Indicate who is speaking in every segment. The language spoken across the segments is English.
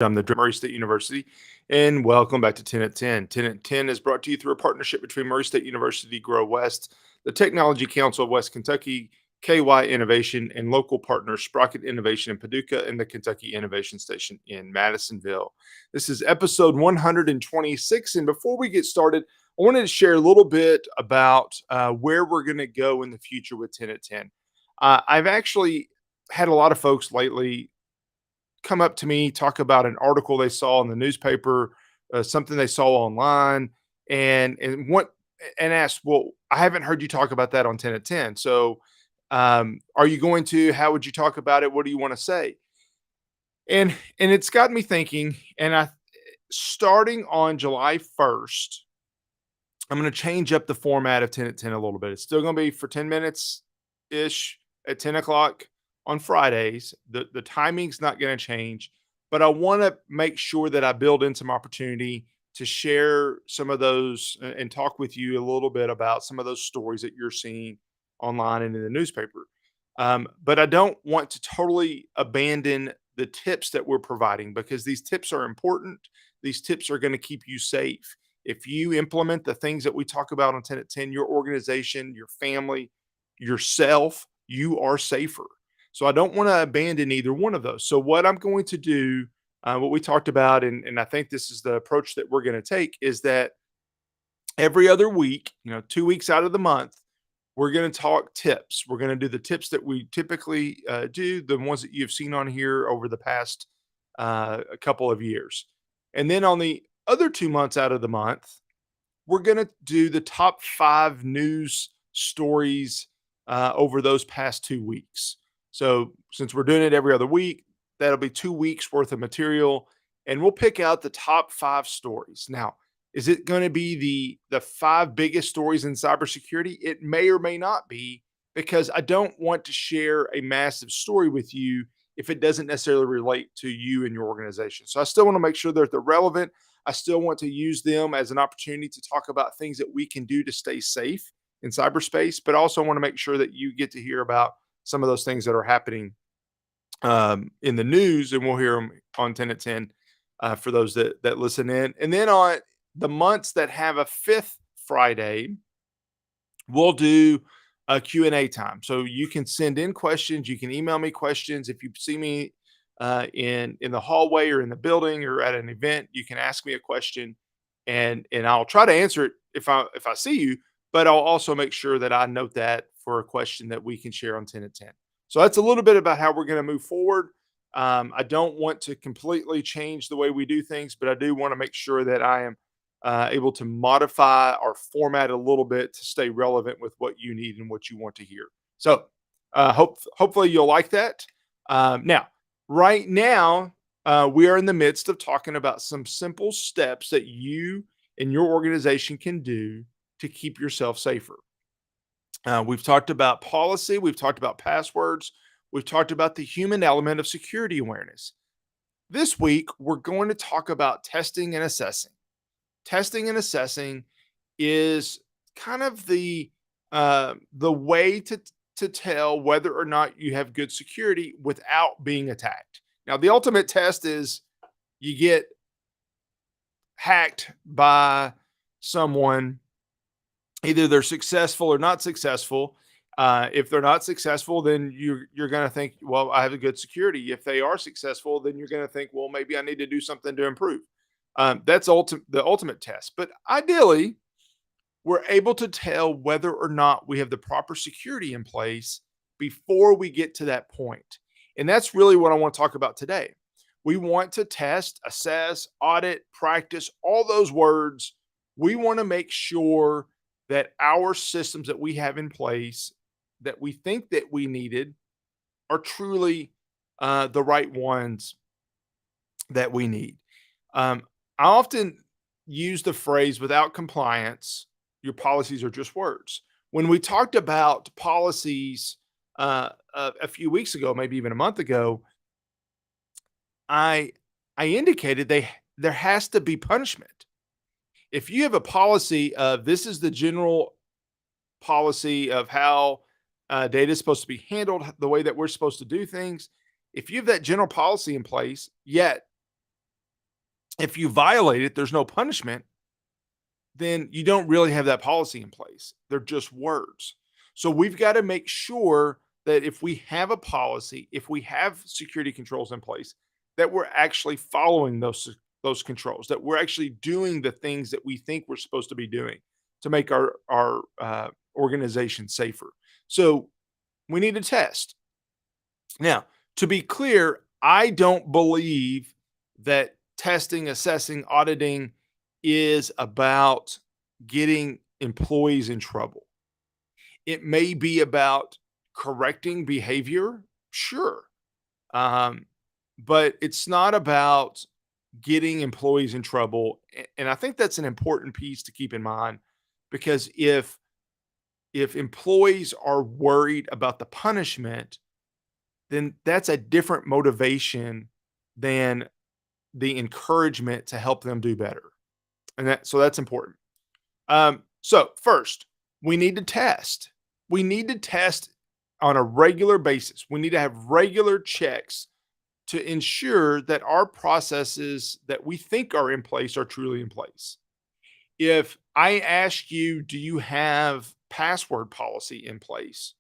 Speaker 1: I'm the Murray State University, and welcome back to 10 at 10. 10 at 10 is brought to you through a partnership between Murray State University, Grow West, the Technology Council of West Kentucky, KY Innovation, and local partners Sprocket Innovation in Paducah and the Kentucky Innovation Station in Madisonville. This is episode 126. And before we get started, I wanted to share a little bit about where we're going to go in the future with 10 at 10. I've actually had a lot of folks lately come up to me, talk about an article they saw in the newspaper, something they saw online, and ask, "Well, I haven't heard you talk about that on 10 at 10. So, are you going to? How would you talk about it? What do you want to say?" And it's got me thinking. And I, starting on July 1st, I'm going to change up the format of 10 at 10 a little bit. It's still going to be for 10 minutes ish at 10 o'clock on Fridays. The timing's not going to change, but I want to make sure that I build in some opportunity to share some of those and talk with you a little bit about some of those stories that you're seeing online and in the newspaper. But I don't want to totally abandon the tips that we're providing because these tips are important. These tips are going to keep you safe. If you implement the things that we talk about on 10 at 10, your organization, your family, yourself, you are safer. So I don't want to abandon either one of those. So what I'm going to do, what we talked about, and I think this is the approach that we're going to take, is that every other week, 2 weeks out of the month, we're going to talk tips. We're going to do the tips that we typically do, the ones that you've seen on here over the past a couple of years. And then on the other 2 months out of the month, we're going to do the top 5 news stories over those past 2 weeks. So since we're doing it every other week, that'll be 2 weeks worth of material, and we'll pick out the top 5 stories. Now, is it going to be the 5 biggest stories in cybersecurity? It may or may not be, because I don't want to share a massive story with you if it doesn't necessarily relate to you and your organization. So I still want to make sure that they're relevant. I still want to use them as an opportunity to talk about things that we can do to stay safe in cyberspace, but also want to make sure that you get to hear about some of those things that are happening in the news, and we'll hear them on 10 at 10 for those that listen in. And then on the months that have a fifth Friday, we'll do a Q&A time. So you can send in questions. You can email me questions. If you see me in the hallway or in the building or at an event, you can ask me a question, and I'll try to answer it if I see you. But I'll also make sure that I note that for a question that we can share on 10 at 10. So that's a little bit about how we're going to move forward. I don't want to completely change the way we do things, but I do want to make sure that I am able to modify our format a little bit to stay relevant with what you need and what you want to hear. So hopefully you'll like that. Now, right now, we are in the midst of talking about some simple steps that you and your organization can do to keep yourself safer. We've talked about policy, we've talked about passwords, we've talked about the human element of security awareness. This week, we're going to talk about testing and assessing. Testing and assessing is kind of the way to tell whether or not you have good security without being attacked. Now, the ultimate test is you get hacked by someone. Either they're successful or not successful. If they're not successful, then you're going to think, well, I have a good security. If they are successful, then you're going to think, well, maybe I need to do something to improve. That's the ultimate test. But ideally, we're able to tell whether or not we have the proper security in place before we get to that point. And that's really what I want to talk about today. We want to test, assess, audit, practice, all those words. We want to make sure that our systems that we have in place that we think that we needed are truly the right ones that we need. I often use the phrase, without compliance, your policies are just words. When we talked about policies a few weeks ago, maybe even a month ago, I indicated there has to be punishment. If you have a policy of this is the general policy of how data is supposed to be handled, the way that we're supposed to do things, if you have that general policy in place, yet If you violate it, there's no punishment, then you don't really have that policy in place. They're just words. So we've got to make sure that if we have a policy, if we have security controls in place, that we're actually following those controls, that we're actually doing the things that we think we're supposed to be doing to make our organization safer. So we need to test. Now, to be clear, I don't believe that testing, assessing, auditing is about getting employees in trouble. It may be about correcting behavior, sure. Um, but it's not about getting employees in trouble. And I think that's an important piece to keep in mind because if employees are worried about the punishment, then that's a different motivation than the encouragement to help them do better. And that's important. So first, we need to test. We need to test on a regular basis. We need to have regular checks to ensure that our processes that we think are in place are truly in place. If I ask you, do you have password policy in place?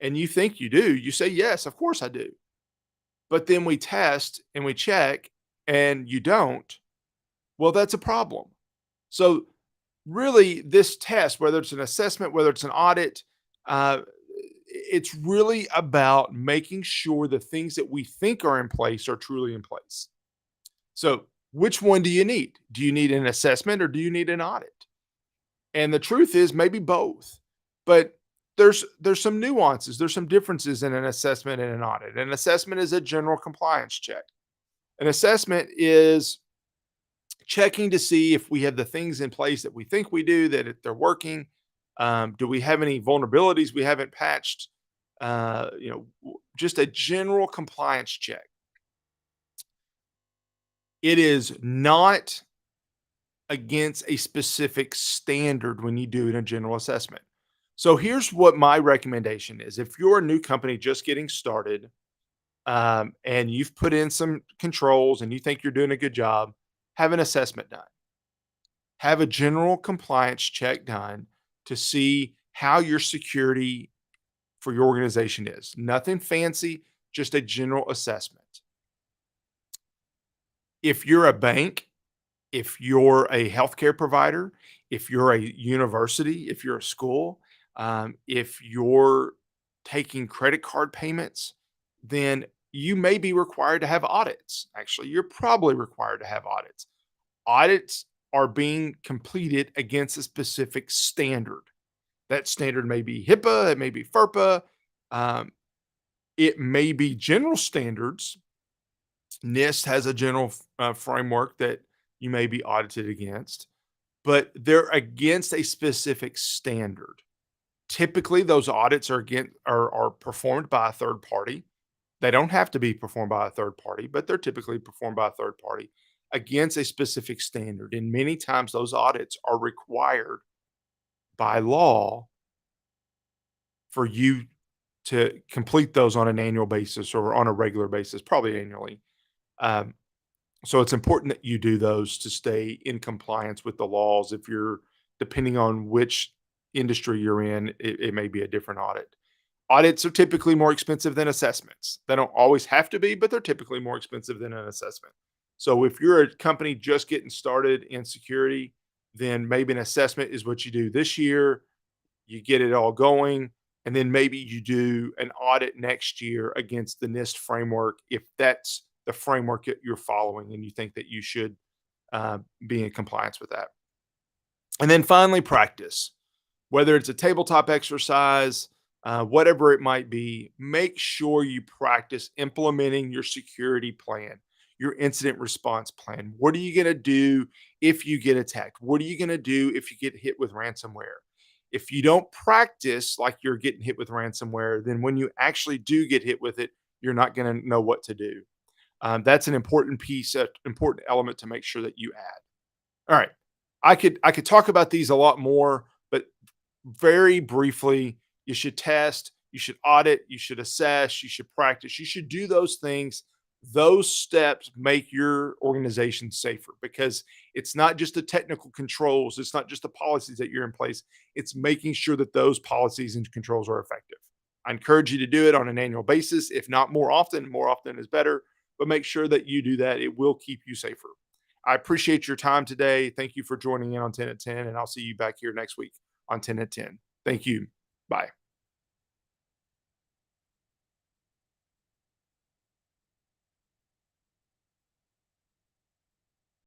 Speaker 1: And you think you do, you say, yes, of course I do. But then we test and we check and you don't. Well, that's a problem. So really this test, whether it's an assessment, whether it's an audit, it's really about making sure the things that we think are in place are truly in place. So which one do you need? Do you need an assessment or do you need an audit? And the truth is maybe both. But there's some nuances, there's some differences in an assessment and an audit. An assessment is a general compliance check. An assessment is checking to see if we have the things in place that we think we do, that they're working. Do we have any vulnerabilities we haven't patched? Just a general compliance check. It is not against a specific standard when you do it in a general assessment. So here's what my recommendation is. If you're a new company just getting started, and you've put in some controls and you think you're doing a good job, have an assessment done. Have a general compliance check done to see how your security for your organization is. Nothing fancy, just a general assessment. If you're a bank, if you're a healthcare provider, if you're a university, if you're a school, if you're taking credit card payments, then you may be required to have audits. Actually, you're probably required to have audits. Audits are being completed against a specific standard. That standard may be HIPAA, it may be FERPA, it may be general standards. NIST has a general framework that you may be audited against, but they're against a specific standard. Typically, those audits are performed by a third party. They don't have to be performed by a third party, but they're typically performed by a third party against a specific standard. And many times those audits are required by law for you to complete those on an annual basis or on a regular basis, probably annually. Um, so it's important that you do those to stay in compliance with the laws. If you're depending on which industry you're in, it may be a different audit. Audits are typically more expensive than assessments. They don't always have to be, but they're typically more expensive than an assessment. So if you're a company just getting started in security, then maybe an assessment is what you do this year. You get it all going, and then maybe you do an audit next year against the NIST framework if that's the framework that you're following and you think that you should be in compliance with that. And then finally, practice. Whether it's a tabletop exercise, whatever it might be, make sure you practice implementing your security plan, your incident response plan. What are you going to do if you get attacked? What are you going to do if you get hit with ransomware? If you don't practice like you're getting hit with ransomware, then when you actually do get hit with it, you're not going to know what to do. That's an important piece, an important element to make sure that you add. All right. I could talk about these a lot more, but very briefly, you should test, you should audit, you should assess, you should practice. You should do those things Those steps make your organization safer because it's not just the technical controls, it's not just the policies that you're in place, it's making sure that those policies and controls are effective. I encourage you to do it on an annual basis, if not more often is better, but make sure that you do that. It will keep you safer. I appreciate your time today. Thank you for joining in on 10 at 10, and I'll see you back here next week on 10 at 10. Thank you. Bye.